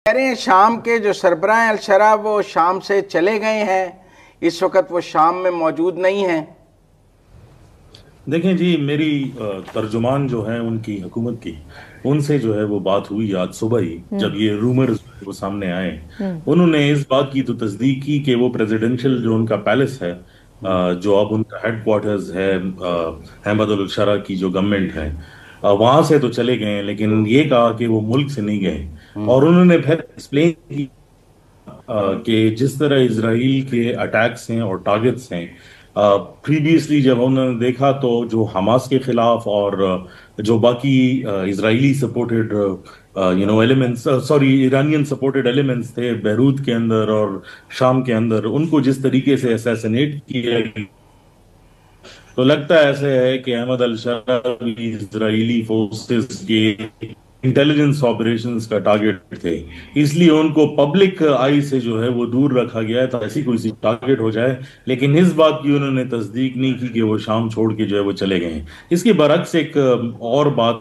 کہہ رہے ہیں شام کے جو سربراہ الشرع وہ شام سے چلے گئے ہیں، اس وقت وہ شام میں موجود نہیں ہیں۔ دیکھیں جی، میری ترجمان جو ہیں ان کی حکومت کی، ان سے جو ہے وہ بات ہوئی آج صبح ہی، جب یہ رومرز وہ سامنے آئے، انہوں نے اس بات کی تو تصدیق کی کہ وہ پریزیڈنشل جو ان کا پیلس ہے، جو اب ان کا ہیڈ کوارٹرز ہے، احمد الشرع کی جو گورنمنٹ ہے، وہاں سے تو چلے گئے ہیں، لیکن یہ کہا کہ وہ ملک سے نہیں گئے۔ اور انہوں نے پھر ایکسپلین کی کہ جس طرح اسرائیل کے اٹیکس ہیں اور ٹارگٹس ہیں، پریویسلی جب انہوں نے دیکھا تو جو حماس کے خلاف اور جو باقی اسرائیلی supported elements, sorry Iranian supported elements تھے بیروت کے اندر اور شام کے اندر، ان کو جس طریقے سے اسیسنیٹ کیا گیا، تو لگتا ایسے ہے کہ احمد الشرع بھی اسرائیلی فورسز کے انٹیلیجنس آپریشنز کا ٹارگٹ تھے، اس لیے ان کو پبلک آئی سے جو ہے وہ دور رکھا گیا ہے تو ایسی کوئی سی ٹارگٹ ہو جائے، لیکن اس بات کی انہوں نے تصدیق نہیں کی کہ وہ شام چھوڑ کے جو ہے وہ چلے گئے ہیں۔ اس کے برعکس ایک اور بات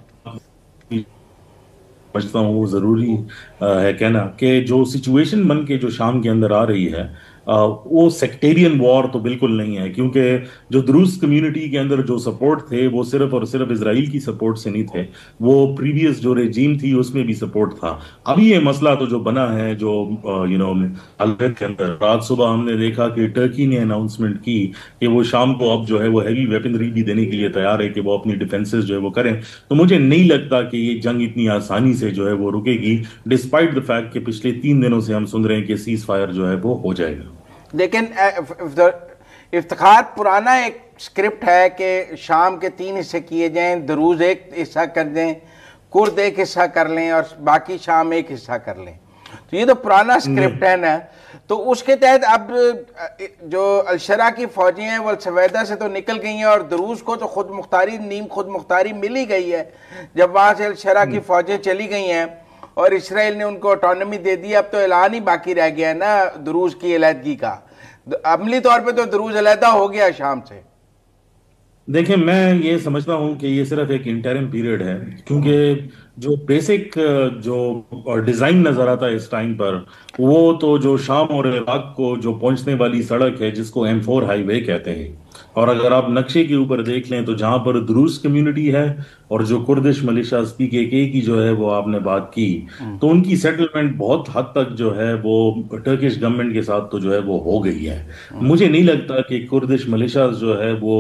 سمجھتا ہوں وہ ضروری ہے کہنا، کہ جو سچویشن بن کے جو شام کے اندر آ رہی ہے، وہ سیکٹیرین وار تو بالکل نہیں ہے، کیونکہ جو دروز کمیونٹی کے اندر جو سپورٹ تھے وہ صرف اور صرف اسرائیل کی سپورٹ سے نہیں تھے، وہ پریویس جو ریجیم تھی اس میں بھی سپورٹ تھا۔ ابھی یہ مسئلہ تو جو بنا ہے جو البیت کے اندر، رات صبح ہم نے دیکھا کہ ٹرکی نے اناؤنسمنٹ کی کہ وہ شام کو اب جو ہے وہ ہیوی ویپنری بھی دینے کے لیے تیار ہے کہ وہ اپنی ڈیفنسز جو ہے وہ کریں، تو مجھے نہیں لگتا کہ یہ جنگ اتنی آسانی سے جو ہے وہ رکے گی، ڈسپائٹ دا فیکٹ کہ پچھلے 3 دنوں سے ہم سن رہے ہیں کہ سیز فائر جو ہے وہ ہو جائے گا۔ لیکن افتخار پرانا ایک سکرپٹ ہے کہ شام کے 3 حصے کیے جائیں، دروز ایک حصہ کر دیں، کرد ایک حصہ کر لیں اور باقی شام ایک حصہ کر لیں، تو یہ تو پرانا سکرپٹ ہے نا۔ تو اس کے تحت اب جو الشرع کی فوجیں ہیں وہ السویدہ سے تو نکل گئی ہیں، اور دروز کو تو خود مختاری، نیم خود مختاری مل ہی گئی ہے جب وہاں سے الشرع کی فوجیں چلی گئی ہیں اور اسرائیل نے ان کو آٹونومی دے دی۔ اب تو اعلان ہی باقی رہ گیا ہے نا دروز کی علیحدگی کا، عملی طور پہ تو دروز علیحدہ ہو گیا شام سے۔ دیکھیں، میں یہ سمجھتا ہوں کہ یہ صرف ایک انٹرم پیریڈ ہے، کیونکہ جو بیسک جو ڈیزائن نظر آتا ہے اس ٹائم پر، وہ تو جو شام اور عراق کو جو پہنچنے والی سڑک ہے جس کو M4 ہائی وے کہتے ہیں، اور اگر آپ نقشے کے اوپر دیکھ لیں تو جہاں پر دروز کمیونٹی ہے اور جو کردش ملیشیاز PKK کی جو ہے وہ آپ نے بات کی، تو ان کی سیٹلمنٹ بہت حد تک جو ہے وہ ٹرکش گورنمنٹ کے ساتھ تو جو ہے وہ ہو گئی ہے۔ مجھے نہیں لگتا کہ کردش ملیشیاز جو ہے وہ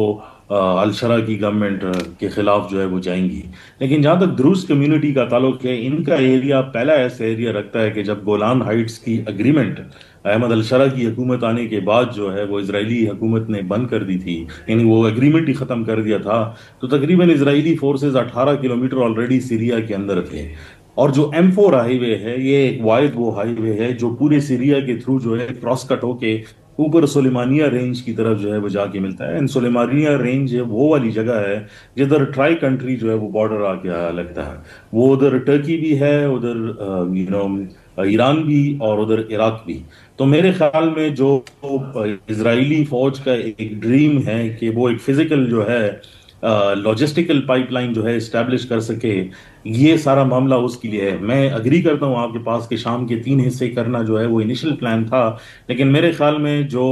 الشرع کی گورنمنٹ کے خلاف جو ہے وہ جائیں گی، لیکن جہاں تک دروز کمیونٹی کا تعلق ہے، ان کا ایریا پہلا ایسا ایریا رکھتا ہے کہ جب گولان ہائٹس کی اگریمنٹ احمد الشرع کی حکومت آنے کے بعد جو ہے وہ اسرائیلی حکومت نے بند کر دی تھی، یعنی وہ اگریمنٹ ہی ختم کر دیا تھا، تو تقریباً اسرائیلی فورسز 18 کلومیٹر آلریڈی سیریا کے اندر تھے۔ اور جو M4 ہائی وے ہے، یہ ایک واحد وہ ہائی وے ہے جو پورے سیریا کے تھرو جو ہے کراس کٹ ہو کے اوپر سلیمانیہ رینج کی طرف جو ہے وہ جا کے ملتا ہے۔ سلیمانیہ رینج وہ والی جگہ ہے جدھر ٹرائی کنٹری جو ہے وہ بارڈر آ کے لگتا ہے، وہ ادھر ٹرکی بھی ہے، ادھر ایران بھی اور ادھر عراق بھی۔ تو میرے خیال میں جو اسرائیلی فوج کا ایک ڈریم ہے کہ وہ ایک فزیکل جو ہے لاجسٹیکل پائپ لائن جو ہے اسٹیبلش کر سکے، یہ سارا معاملہ اس کے لیے ہے۔ میں اگری کرتا ہوں آپ کے پاس کہ شام کے 3 حصے کرنا جو ہے وہ انیشل پلان تھا، لیکن میرے خیال میں جو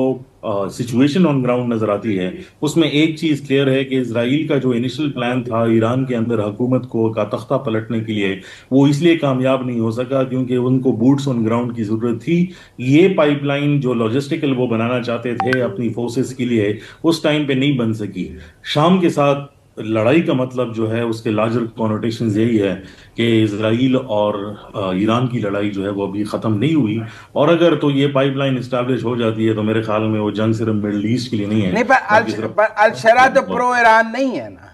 سچویشن آن گراؤنڈ نظر آتی ہے اس میں ایک چیز کلیئر ہے کہ اسرائیل کا جو انیشل پلان تھا ایران کے اندر حکومت کو کا تختہ پلٹنے کے لیے، وہ اس لیے کامیاب نہیں ہو سکا کیونکہ ان کو بوٹس آن گراؤنڈ کی ضرورت تھی۔ یہ پائپ لائن جو لاجسٹیکل وہ بنانا چاہتے تھے اپنی فورسز کے لیے، اس ٹائم پہ نہیں بن سکی۔ شام کے ساتھ لڑائی کا مطلب جو ہے اس کے لارجر کونوٹیشنز یہی ہے کہ اسرائیل اور ایران کی لڑائی جو ہے وہ ابھی ختم نہیں ہوئی، اور اگر تو یہ پائپ لائن اسٹیبلش ہو جاتی ہے تو میرے خیال میں وہ جنگ صرف مڈل ایسٹ کے لیے نہیں ہے، نہیں، بلکہ صرف پر الشرع تو پرو ایران نہیں ہے نا،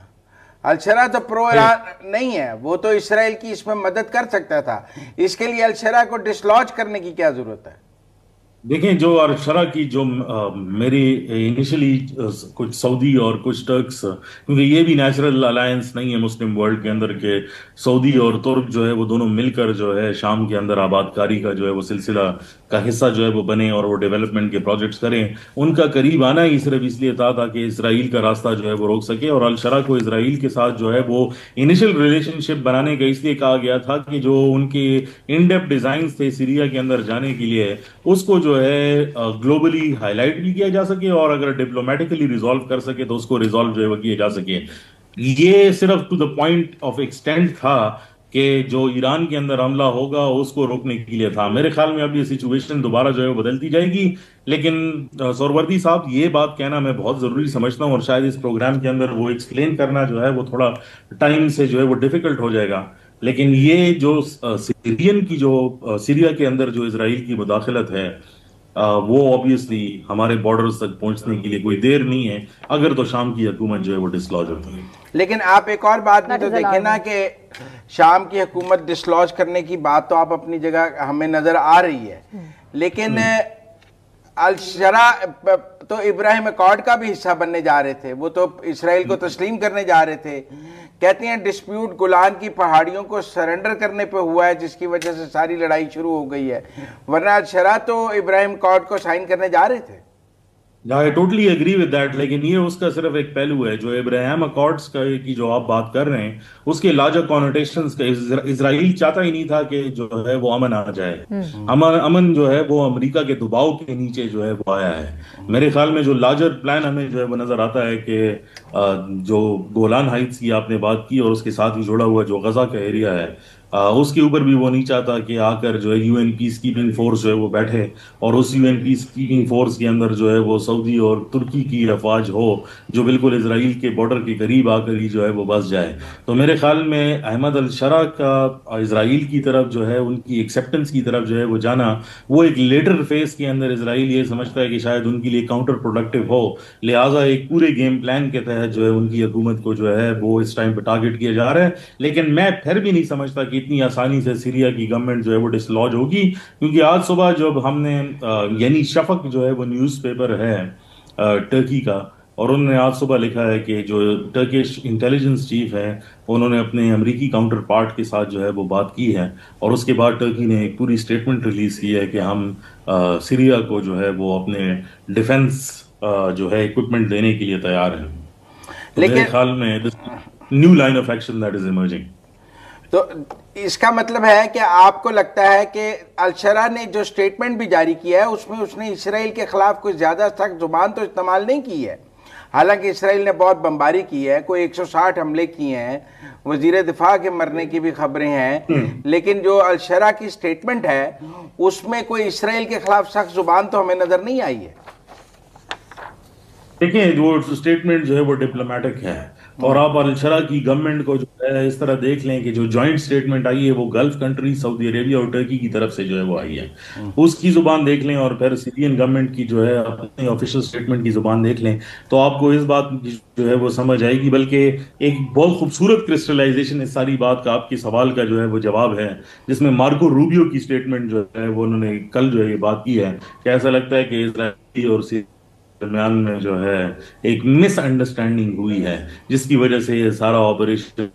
الشرع تو پرو ایران نہیں ہے، وہ تو اسرائیل کی اس میں مدد کر سکتا تھا، اس کے لیے الشرع کو ڈسلوج کرنے کی کیا ضرورت ہے؟ دیکھیں جو شرح کی جو میری انیشلی کچھ سعودی اور کچھ ٹرکس، کیونکہ یہ بھی نیچرل الائنس نہیں ہے مسلم ورلڈ کے اندر کہ سعودی اور ترک جو ہے وہ دونوں مل کر جو ہے شام کے اندر آباد کاری کا جو ہے وہ سلسلہ کا حصہ جو ہے وہ بنے اور وہ ڈیولپمنٹ کے پروجیکٹس کریں. ان کا قریب آنا ہی صرف اس لیے تھا تاکہ اسرائیل کا راستہ جو ہے وہ روک سکے. اور الشرح کو اسرائیل کے ساتھ جو ہے وہ انیشل ریلیشن شپ بنانے کا اس لیے کہا گیا تھا کہ جو ان کے ان ڈیپ ڈیزائنز تھے سیریا کے اندر جانے کے لیے، اس کو جو ہے گلوبلی ہائی لائٹ بھی کیا جا سکے، اور اگر ڈپلومیٹکلی ریزالو کر سکے تو اس کو ریزالو جو ہے وہ کیا جا سکے. یہ صرف to the point of extent تھا کہ جو ایران کے اندر حملہ ہوگا اس کو روکنے کے لیے تھا. میرے خیال میں اب یہ سچویشن دوبارہ جو ہے وہ بدلتی جائے گی. لیکن سہروردی صاحب یہ بات کہنا میں بہت ضروری سمجھتا ہوں، اور شاید اس پروگرام کے اندر وہ ایکسپلین کرنا جو ہے وہ تھوڑا ٹائم سے جو ہے وہ ڈیفیکلٹ ہو جائے گا. لیکن یہ جو سیرین کی جو سیریا کے اندر جو اسرائیل کی مداخلت ہے، وہ obviously ہمارے بارڈرز تک پہنچنے کے لیے کوئی دیر نہیں ہے اگر تو شام کی حکومت جو ہے وہ ڈسلوج ہوتی ہے. لیکن آپ ایک اور بات بھی تو دیکھیں نا کہ شام کی حکومت ڈسلوج کرنے کی بات تو آپ اپنی جگہ ہمیں نظر آ رہی ہے، لیکن الشرح تو ابراہیم اکارڈ کا بھی حصہ بننے جا رہے تھے، وہ تو اسرائیل کو تسلیم کرنے جا رہے تھے. کہتے ہیں ڈسپیوٹ گولان کی پہاڑیوں کو سرنڈر کرنے پہ ہوا ہے، جس کی وجہ سے ساری لڑائی شروع ہو گئی ہے، ورنہ الشرح تو ابراہیم اکارڈ کو سائن کرنے جا رہے تھے. I totally agree with that. لیکن یہ اس کا صرف ایک پہلو ہے. جو ابراہیم اکارڈز کی جو آپ بات کر رہے ہیں اس کے لارجر کونوٹیشنز کا اسرائیل چاہتا ہی نہیں تھا کہ جو ہے وہ امن آ جائے. امن جو ہے وہ امریکہ کے دباؤ کے نیچے جو ہے وہ آیا ہے. میرے خیال میں جو لارجر پلان ہمیں جو ہے وہ نظر آتا ہے کہ جو گولان ہائٹس کی آپ نے بات کی اور اس کے ساتھ ہی جڑا ہوا جو غزہ کا ایریا ہے، اس کے اوپر بھی وہ نہیں چاہتا کہ آ کر جو ہے U N peace keeping force جو ہے وہ بیٹھے، اور اس U N peace keeping force کے اندر جو ہے وہ سعودی اور ترکی کی افواج ہو جو بالکل اسرائیل کے بارڈر کے قریب آ کر ہی جو ہے وہ بس جائے. تو میرے خیال میں احمد الشرح کا اسرائیل کی طرف جو ہے ان کی ایکسیپٹنس کی طرف جو ہے وہ جانا، وہ ایک لیٹر فیز کے اندر اسرائیل یہ سمجھتا ہے کہ شاید ان کے لیے کاؤنٹر پروڈکٹیو ہو، لہٰذا ایک پورے گیم پلان کے تحت جو ہے ان کی حکومت کو جو ہے وہ اس ٹائم پہ ٹارگٹ کیا جا رہا ہے. لیکن میں پھر بھی نہیں سمجھتا کہ اتنی آسانی سے سیریا کی گورنمنٹ جو ہے وہ ڈسلوج ہوگی، کیونکہ آج صبح جب ہم نے یعنی شفق جو ہے وہ نیوز پیپر ہے ٹرکی کا، اور انہوں نے آج صبح لکھا ہے کہ جو ٹرکش انٹیلیجنس چیف ہے انہوں نے اپنے امریکی کاؤنٹر پارٹ کے ساتھ جو ہے وہ بات کی ہے، اور اس کے بعد ٹرکی نے ایک پوری اسٹیٹمنٹ ریلیز کی ہے کہ ہم سیریا کو جو ہے وہ اپنے ڈیفنس جو ہے اکوپمنٹ دینے کے لیے تیار ہیں. تو میرے لیکن خیال میں new line of action that is emerging. تو اس کا مطلب ہے کہ آپ کو لگتا ہے کہ الشرح نے جو سٹیٹمنٹ بھی جاری کیا ہے اس نے اسرائیل کے خلاف کوئی زیادہ سخت زبان تو استعمال نہیں کی ہے، حالانکہ اسرائیل نے بہت بمباری کی ہے، کوئی 160 حملے کیے ہیں، وزیر دفاع کے مرنے کی بھی خبریں ہیں، لیکن جو الشرح کی سٹیٹمنٹ ہے اس میں کوئی اسرائیل کے خلاف سخت زبان تو ہمیں نظر نہیں آئی ہے. دیکھیں وہ سٹیٹمنٹ جو ہے وہ ڈپلومیٹک ہے، اور آپ الشرح کی گورنمنٹ کو جو ہے اس طرح دیکھ لیں کہ جو جوائنٹ سٹیٹمنٹ آئی ہے وہ گلف کنٹری سعودی عربیہ اور ٹرکی کی طرف سے جو ہے وہ آئی ہے، اس کی زبان دیکھ لیں، اور پھر سیرین گورنمنٹ کی جو ہے اپنی آفیشل سٹیٹمنٹ کی زبان دیکھ لیں تو آپ کو اس بات کی جو ہے وہ سمجھ آئے گی. بلکہ ایک بہت خوبصورت کرسٹلائزیشن اس ساری بات کا آپ کے سوال کا جو ہے وہ جواب ہے، جس میں مارکو روبیو کی سٹیٹمنٹ جو ہے وہ انہوں نے کل جو ہے یہ بات کی ہے کہ ایسا لگتا ہے کہ اسرائیل اور درمیان میں جو ہے ایک مس انڈرسٹینڈنگ ہوئی ہے، جس کی وجہ سے یہ سارا آپریشن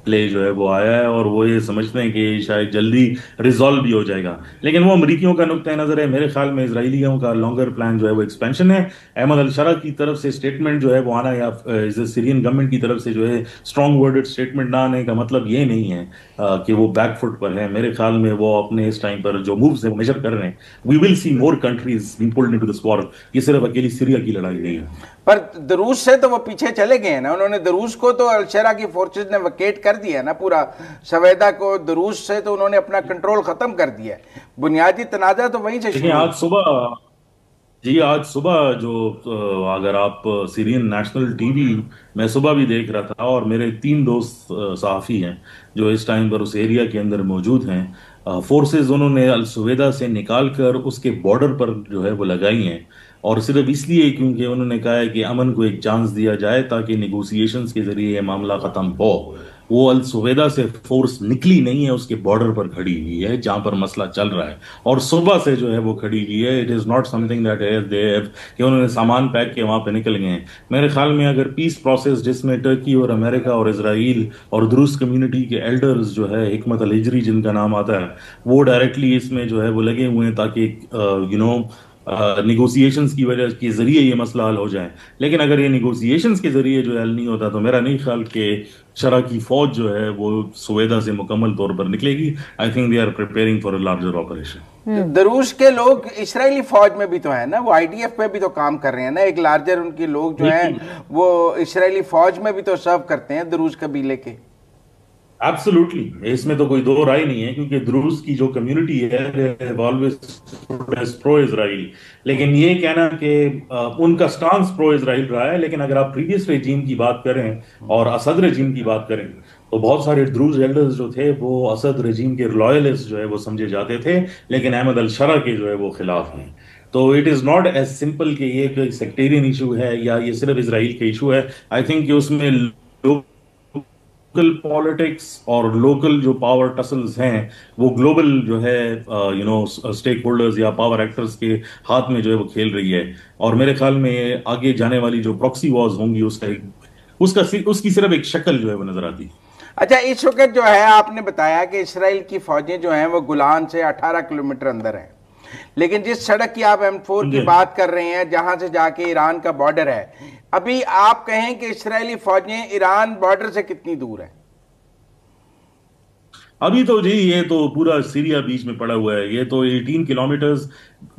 پلے جو ہے وہ آیا ہے، اور وہ یہ سمجھتے ہیں کہ شاید جلدی ریزالو بھی ہو جائے گا. لیکن وہ امریکیوں کا نقطہ نظر ہے. میرے خیال میں اسرائیلیوں کا لانگر پلان جو ہے وہ ایکسپینشن ہے. احمد الشرح کی طرف سے سٹیٹمنٹ جو ہے وہ آنا، یا سیرین گورنمنٹ کی طرف سے جو ہے اسٹرانگ ورڈڈ سٹیٹمنٹ نہ آنے کا مطلب یہ نہیں ہے کہ وہ بیک فٹ پر ہے. میرے خیال میں وہ اپنے اس ٹائم پر جو مووز ہیں وہ میجر کر رہے ہیں. We will see more countries being pulled into this war. یہ صرف اکیلی سیریا کی لڑائی نہیں ہے. پر دروز سے تو وہ پیچھے چلے گئے ہیں نا، انہوں نے دروز کو تو الشرح کی فورسز نے ویکیٹ کر دیا نا، پورا سویدہ کو دروز سے تو انہوں نے اپنا کنٹرول ختم کر دیا ہے. بنیادی تنازع تو وہیں سے شروع آج صبح جو اگر آپ سیرین نیشنل ٹی وی میں صبح بھی دیکھ رہا تھا، اور میرے 3 دوست صحافی ہیں جو اس ٹائم پر اس ایریا کے اندر موجود ہیں، فورسز انہوں نے السویدہ سے نکال کر اس کے بارڈر پر جو ہے وہ لگائی ہیں، اور صرف اس لیے کیونکہ انہوں نے کہا ہے کہ امن کو ایک چانس دیا جائے تاکہ نیگوسیشنز کے ذریعے یہ معاملہ ختم ہو. وہ السویدا سے فورس نکلی نہیں ہے، اس کے بارڈر پر کھڑی ہوئی ہے جہاں پر مسئلہ چل رہا ہے، اور صبح سے جو ہے وہ کھڑی ہوئی ہے. It is not some thing that they have کہ انہوں نے سامان پیک کیا وہاں پہ نکل گئے ہیں. میرے خیال میں اگر پیس پروسیس جس میں ٹرکی اور امریکہ اور اسرائیل اور دروز کمیونٹی کے ایلڈرز جو ہے، حکمت الہجری جن کا نام آتا ہے، وہ ڈائریکٹلی اس میں جو ہے وہ لگے ہوئے ہیں تاکہ نیگوسیشنز کی وجہ کے ذریعے یہ مسئلہ حل ہو جائے. لیکن اگر یہ نیگوسیشنز کے ذریعے جو حل نہیں ہوتا تو میرا نہیں خیال کہ شرح کی فوج جو ہے وہ سویدا سے مکمل طور پر نکلے گی. I think they are preparing for a larger operation. Druze کے لوگ اسرائیلی فوج میں بھی تو ہیں نا، وہ آئی ڈی ایف میں بھی تو کام کر رہے ہیں نا، ایک لارجر ان کے لوگ جو ہیں وہ اسرائیلی فوج میں بھی تو سرو کرتے ہیں دروز قبیلے کے. ایبسولوٹلی، اس میں تو کوئی دو رائے نہیں ہے، کیونکہ دروز کی جو کمیونٹی ہے پرو اسرائیل. لیکن یہ کہنا کہ ان کا سٹانس پرو اسرائیل رہا ہے. لیکن اگر آپ پریویس رجیم کی بات کریں اور اسد رجیم کی بات کریں تو بہت سارے دروز ایلڈرز جو تھے وہ اسد رجیم کے لوائلسٹ جو ہے وہ سمجھے جاتے تھے، لیکن احمد الشرح کے جو ہے وہ خلاف ہیں. تو it is not as simple کہ یہ ایک سیکٹیرین ایشو ہے یا یہ صرف اسرائیل کا ایشو ہے. آئی تھنک کہ اس میں لوکل پالیٹکس اور لوکل جو پاور ٹسلز ہیں وہ گلوبل جو ہے اسٹیک ہولڈرز یا پاور ایکٹرز کے ہاتھ میں جو ہے وہ کھیل رہی ہے. اور میرے خیال میں آگے جانے والی جو پراکسی وارز ہوں گی اس کی صرف ایک شکل جو ہے وہ نظر آتی. اچھا، اس وقت جو ہے آپ نے بتایا کہ اسرائیل کی فوجیں جو ہیں وہ گولان سے 18 کلومیٹر اندر ہیں، لیکن جس سڑک کی آپ M4 کی بات کر رہے ہیں جہاں سے جا کے ایران کا بارڈر ہے، ابھی آپ کہیں کہ اسرائیلی فوجیں ایران بارڈر سے کتنی دور ہیں؟ ابھی تو جی یہ تو پورا سیریا بیچ میں پڑا ہوا ہے. یہ تو 18 کلومیٹرز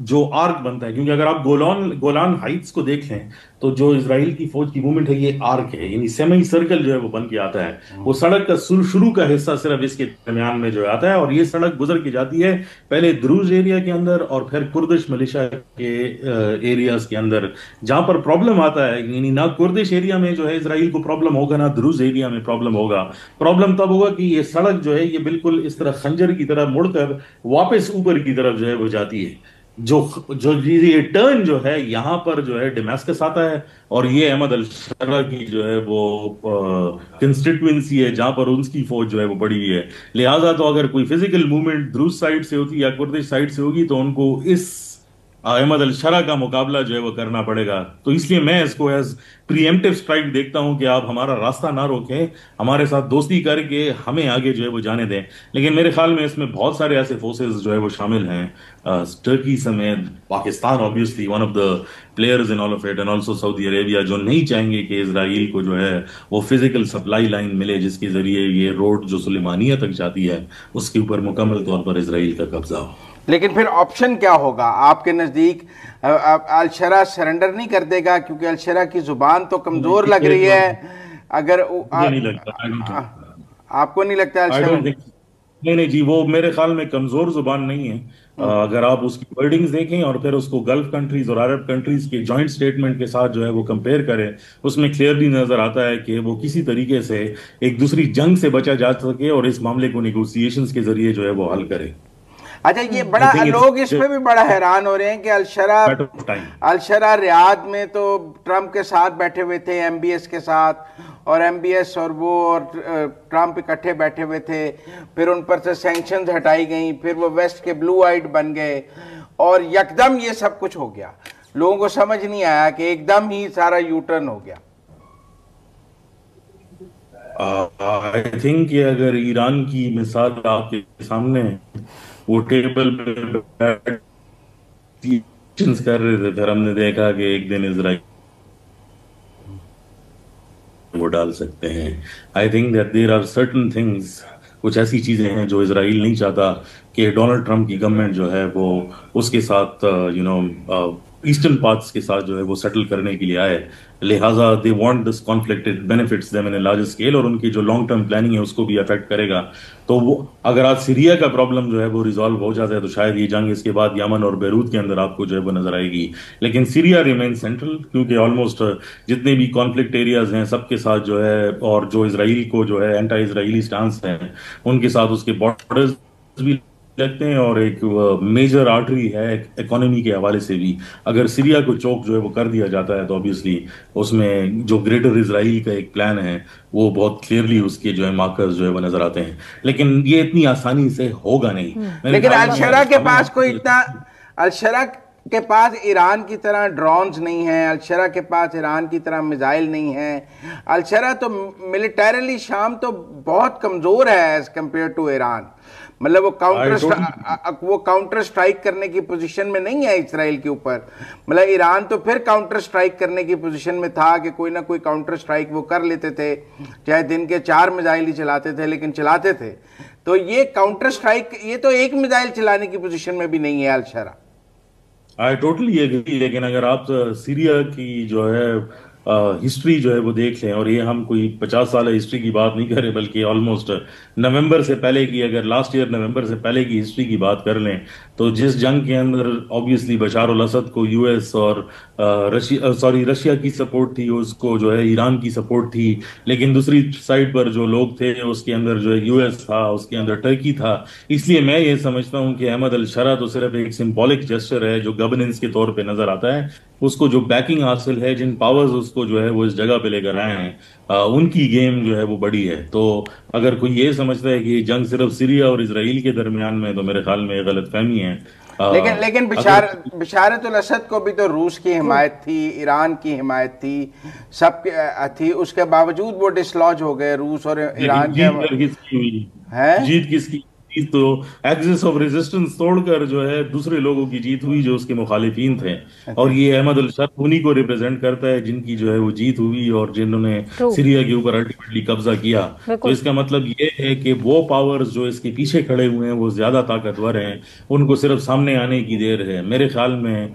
جو آرک بنتا ہے، کیونکہ اگر آپ گولان ہائٹس کو دیکھ لیں تو جو اسرائیل کی فوج کی موومنٹ ہے یہ آرک ہے، یعنی سیمی سرکل جو ہے وہ بن کے آتا ہے. وہ سڑک کا شروع کا حصہ صرف اس کے درمیان میں جو آتا ہے، اور یہ سڑک گزر کے جاتی ہے پہلے دروز ایریا کے اندر اور پھر کردش ملیشیا کے ایریاز کے اندر. جہاں پر پرابلم آتا ہے، یعنی نہ کردش ایریا میں جو ہے اسرائیل کو پرابلم ہوگا نہ دروز ایریا میں پرابلم ہوگا. پرابلم تب ہوگا کہ یہ سڑک جو ہے یہ بالکل اس طرح خنجر کی طرح مڑ کر واپس اوپر کی طرف جو ہے وہ جاتی ہے. جو یہ ٹرن جو ہے یہاں پر جو ہے ڈیماسکس آتا ہے، اور یہ احمد الشرح کی جو ہے وہ کنسٹیٹوینسی ہے جہاں پر ان کی فوج جو ہے وہ پڑی ہوئی ہے. لہٰذا تو اگر کوئی فزیکل موومنٹ دروز سائڈ سے ہوتی یا کردش سائڈ سے ہوگی تو ان کو اس احمد الشرح کا مقابلہ جو ہے وہ کرنا پڑے گا. تو اس لیے میں اس کو ایز پری ایمپٹیو سٹرائک دیکھتا ہوں کہ آپ ہمارا راستہ نہ روکیں، ہمارے ساتھ دوستی کر کے ہمیں آگے جو ہے وہ جانے دیں. لیکن میرے خیال میں اس میں بہت سارے ایسے فورسز جو ہے وہ شامل ہیں، ٹرکی سمیت Pakistan obviously one of the players in all of it, and also سعودی عربیہ، جو نہیں چاہیں گے کہ اسرائیل کو جو ہے وہ فزیکل سپلائی لائن ملے جس کے ذریعے یہ روڈ جو سلیمانیہ تک جاتی ہے اس کے اوپر مکمل طور پر اسرائیل کا قبضہ ہو. لیکن پھر آپشن کیا ہوگا آپ کے نزدیک؟ الشرح سرنڈر نہیں کر دے گا کیونکہ الشرح کی زبان تو کمزور لگ رہی ہے. اگر آپ کو نہیں لگتا الشرح؟ نہیں جی، وہ میرے خیال میں کمزور زبان نہیں ہے. اگر آپ اس کی ورڈنگز دیکھیں اور پھر اس کو گلف کنٹریز اور عرب کنٹریز کے جوائنٹ سٹیٹمنٹ کے ساتھ جو ہے وہ کمپیئر کریں، اس میں کلیئرلی نظر آتا ہے کہ وہ کسی طریقے سے ایک دوسری جنگ سے بچا جا سکے اور اس معاملے کو نیگوسیشنز کے ذریعے جو ہے وہ حل کرے. اچھا، یہ بڑا لوگ اس پہ بھی بڑا حیران ہو رہے ہیں کہ الشرح ریاض میں تو ٹرمپ کے ساتھ بیٹھے ہوئے تھے، ایم بی ایس کے ساتھ، اور ایم بی ایس اور وہ اور ٹرمپ اکٹھے بیٹھے ہوئے تھے. پھر ان پر سے سینکشنز ہٹائی گئیں، پھر وہ ویسٹ کے بلو آئیڈ بن گئے، اور یکدم یہ سب کچھ ہو گیا. لوگوں کو سمجھ نہیں آیا کہ ایک دم ہی سارا یو ٹرن ہو گیا. آئی تھنک کہ اگر ایران کی مثال آپ کے سامنے وہ ٹیبل پہ کر رہے تھے، پھر ہم نے دیکھا کہ ایک دن اسرائیل وہ ڈال سکتے ہیں. I think that there are certain things, کچھ ایسی چیزیں ہیں جو اسرائیل نہیں چاہتا کہ ڈونلڈ ٹرمپ کی گورنمنٹ جو ہے وہ اس کے ساتھ ایسٹرن پارٹس کے ساتھ جو ہے وہ سیٹل کرنے کے لیے آئے. لہٰذا they want this conflict, it benefits them in a large scale, اور ان کی جو لانگ ٹرم پلاننگ ہے اس کو بھی افیکٹ کرے گا. تو وہ اگر آج سیریا کا پرابلم جو ہے وہ ریزالو ہو جاتا ہے تو شاید یہ جنگ اس کے بعد یمن اور بیروت کے اندر آپ کو جو ہے وہ نظر آئے گی. لیکن سیریا ریمین سینٹرل، کیونکہ آلموسٹ جتنے بھی کانفلکٹ ایریاز ہیں سب کے ساتھ جو ہے، اور جو اسرائیل کو جو ہے اینٹا اسرائیلی سٹانس ہیں ان کے ساتھ اس کے بارڈرز بھی لگتے ہیں اور ایک میجر آرٹری ہے اکانومی کے حوالے سے بھی. اگر سیریا کو چوک جو ہے وہ کر دیا جاتا ہے تو obviously اس میں جو گریٹر اسرائیل کا ایک پلان ہے وہ بہت کلیئرلی اس کے جو ہے مارکرز جو ہے وہ نظر آتے ہیں. لیکن یہ اتنی آسانی سے ہوگا نہیں میرے لیکن خیال میں. الشرا کے پاس کوئی اتنا، الشرا کے پاس ایران کی طرح ڈرونز نہیں ہیں، الشرا کے پاس ایران کی طرح میزائل نہیں ہیں. الشرا تو ملیٹریلی شام تو بہت کمزور ہے ایز کمپیئر ٹو ایران. مطلب وہ کاؤنٹر سٹرائک کرنے کی پوزیشن میں نہیں ہے اسرائیل کے اوپر. مطلب ایران تو پھر کاؤنٹر سٹرائک کرنے کی پوزیشن میں تھا کہ کوئی نہ کوئی کاؤنٹر سٹرائک وہ کر لیتے تھے، چاہے دن کے 4 میزائل ہی چلاتے تھے لیکن چلاتے تھے. تو یہ کاؤنٹر سٹرائک، یہ تو ایک میزائل چلانے کی پوزیشن میں بھی نہیں ہے الشرا. I totally agree. لیکن اگر آپ سیریا کی جو ہے ہسٹری جو ہے وہ دیکھ لیں، اور یہ ہم کوئی 50 سالہ ہسٹری کی بات نہیں کر رہے بلکہ آلموسٹ نومبر سے پہلے کی، اگر لاسٹ ایئر نومبر سے پہلے کی ہسٹری کی بات کر لیں تو جس جنگ کے اندر آبویسلی بشار الاسد کو یو ایس اور رشیا کی سپورٹ تھی، اس کو جو ہے ایران کی سپورٹ تھی، لیکن دوسری سائڈ پر جو لوگ تھے اس کے اندر جو ہے یو ایس تھا، اس کے اندر ٹرکی تھا. اس لیے میں یہ سمجھتا ہوں کہ احمد الشرا تو صرف ایک سمبولک جسچر ہے جو گورننس کے طور پہ نظر آتا ہے. اس کو جو بیکنگ حاصل ہے، جن پاورز اس کو جو ہے وہ اس جگہ پہ لے کر آئے ہیں، ان کی گیم جو ہے وہ بڑی ہے. تو اگر کوئی یہ سمجھتا ہے کہ یہ جنگ صرف سیریا اور اسرائیل کے درمیان میں، تو میرے خیال میں یہ غلط فہمی ہے. لیکن بشارت الاسد کو بھی تو روس کی حمایت تھی، ایران کی حمایت تھی، سب تھی، اس کے باوجود وہ ڈسلوج ہو گئے روس اور ایران کے. جیت کس کی؟ جیت تو ایکسس آف ریزسٹنس توڑ کر جو ہے دوسرے لوگوں کی جیت ہوئی جو اس کے مخالفین تھے. اور یہ احمد الشرا انہی کو ریپرزینٹ کرتا ہے جن کی جو ہے وہ جیت ہوئی اور جنہوں نے سیریا کے اوپر الٹیمیٹلی قبضہ کیا. تو اس کا مطلب یہ ہے کہ وہ پاورز جو اس کے پیچھے کھڑے ہوئے ہیں وہ زیادہ طاقتور ہیں، ان کو صرف سامنے آنے کی دیر ہے. میرے خیال میں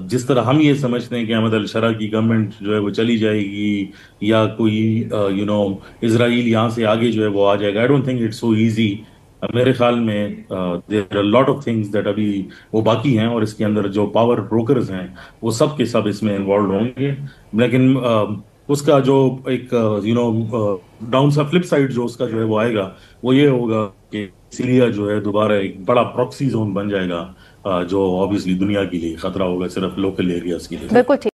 جس طرح ہم یہ سمجھتے ہیں کہ احمد الشرا کی گورنمنٹ جو ہے وہ چلی جائے گی یا کوئی اسرائیل یہاں سے آگے جو ہے وہ آ جائے گا، I don't think it's so easy. میرے خیال میں there are lot of things that ابھی وہ باقی ہیں، اور اس کے اندر جو پاور بروکرز ہیں وہ سب کے سب اس میں انوالوڈ ہوں گے. لیکن اس کا جو ایک ڈاؤن سا فلپ سائڈ جو اس کا جو ہے وہ آئے گا وہ یہ ہوگا کہ سیریا جو ہے دوبارہ ایک بڑا پراکسی زون بن جائے گا، جو آبویسلی دنیا کے لیے خطرہ ہوگا، صرف لوکل ایریاز کے لیے. بالکل ٹھیک.